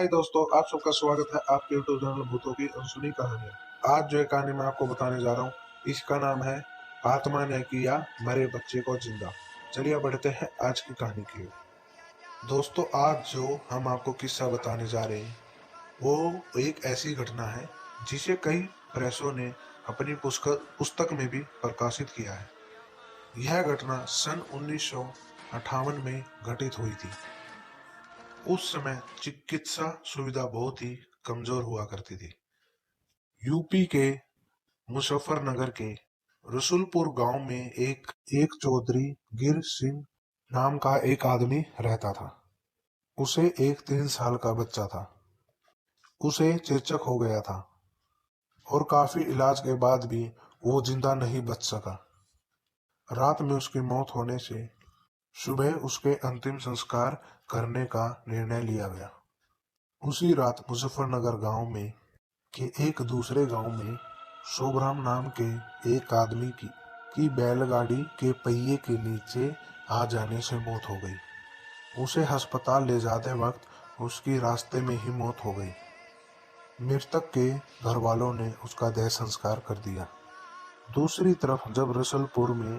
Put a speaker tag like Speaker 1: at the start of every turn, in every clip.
Speaker 1: दोस्तों, आप सबका स्वागत है आपके यूट्यूब चैनल भूतों की अनसुनी कहानियां। आज जो एक कहानी मैं आपको बताने जा रहा हूँ, इसका नाम है आत्मा ने किया मरे बच्चे को जिंदा। चलिए बढ़ते हैं आज की कहानी की ओर। दोस्तों, आज जो हम आपको किस्सा बताने जा रहे हैं वो एक ऐसी घटना है जिसे कई प्रेसों ने अपनी पुस्तक में भी प्रकाशित किया है। यह घटना सन 1958 में घटित हुई थी। उस समय चिकित्सा सुविधा बहुत ही कमजोर हुआ करती थी। यूपी के मुजफ्फरनगर के रसुलपुर गांव में एक चौधरी गिर सिंह नाम का एक आदमी रहता था। उसे एक 3 साल का बच्चा था। उसे चेचक हो गया था और काफी इलाज के बाद भी वो जिंदा नहीं बच सका। रात में उसकी मौत होने से सुबह उसके अंतिम संस्कार करने का निर्णय लिया गया। उसी रात मुजफ्फरनगर गांव में के एक दूसरे गांव में शोभराम नाम के एक आदमी की बैलगाड़ी के पहिए के नीचे आ जाने से मौत हो गई। उसे अस्पताल ले जाते वक्त उसकी रास्ते में ही मौत हो गई। मृतक के घर वालों ने उसका देह संस्कार कर दिया। दूसरी तरफ जब रसलपुर में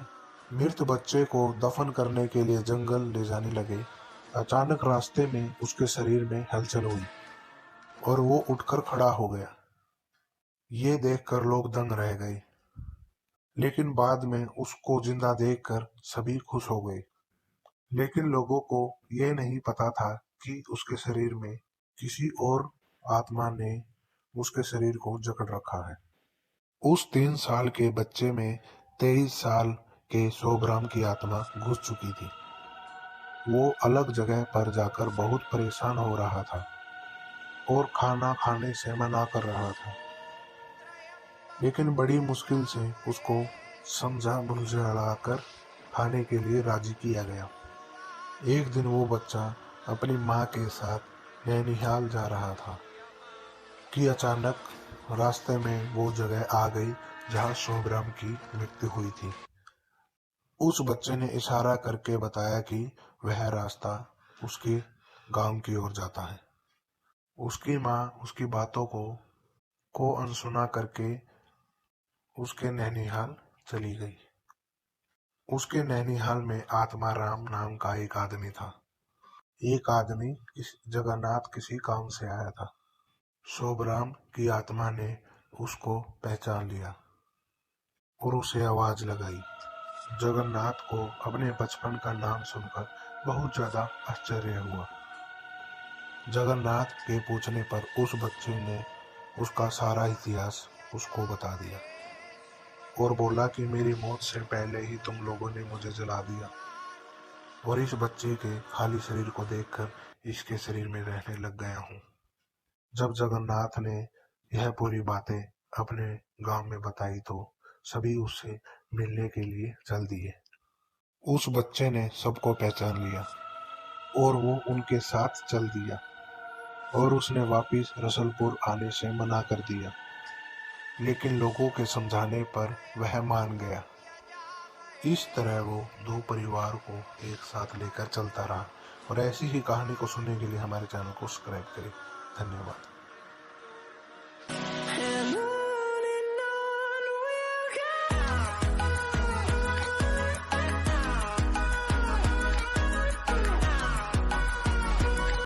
Speaker 1: मृत बच्चे को दफन करने के लिए जंगल ले जाने लगे, अचानक रास्ते में उसके शरीर में हलचल हुई और वो उठकर खड़ा हो गया। ये देखकर लोग दंग रह गए, लेकिन बाद में उसको जिंदा देखकर सभी खुश हो गए। लेकिन लोगों को ये नहीं पता था कि उसके शरीर में किसी और आत्मा ने उसके शरीर को जकड़ रखा है। उस 3 साल के बच्चे में 23 साल के शोभराम की आत्मा घुस चुकी थी। वो अलग जगह पर जाकर बहुत परेशान हो रहा था और खाना खाने से मना कर रहा था, लेकिन बड़ी मुश्किल से उसको समझा बुझाकर खाने के लिए राजी किया गया। एक दिन वो बच्चा अपनी माँ के साथ नैनीहाल जा रहा था कि अचानक रास्ते में वो जगह आ गई जहाँ शोभराम की मृत्यु हुई थी। उस बच्चे ने इशारा करके बताया कि वह रास्ता उसके गांव की ओर जाता है। उसकी माँ उसकी बातों को अनसुना करके उसके नैनीहाल चली गई। उसके नैनीहाल में आत्मा राम नाम का एक आदमी था। एक आदमी इस जगन्नाथ किसी काम से आया था। शोभराम की आत्मा ने उसको पहचान लिया और उसे आवाज लगाई। जगन्नाथ को अपने बचपन का नाम सुनकर बहुत ज्यादा आश्चर्य हुआ। जगन्नाथ के पूछने पर उस बच्चे ने उसका सारा इतिहास उसको बता दिया और बोला कि मेरी मौत से पहले ही तुम लोगों ने मुझे जला दिया और इस बच्चे के खाली शरीर को देखकर इसके शरीर में रहने लग गया हूँ। जब जगन्नाथ ने यह पूरी बातें अपने गांव में बताई तो सभी उससे मिलने के लिए चल दिए। उस बच्चे ने सबको पहचान लिया और वो उनके साथ चल दिया और उसने वापिस रसलपुर आने से मना कर दिया, लेकिन लोगों के समझाने पर वह मान गया। इस तरह वो दो परिवार को एक साथ लेकर चलता रहा और ऐसी ही कहानी को सुनने के लिए हमारे चैनल को सब्सक्राइब करें। धन्यवाद।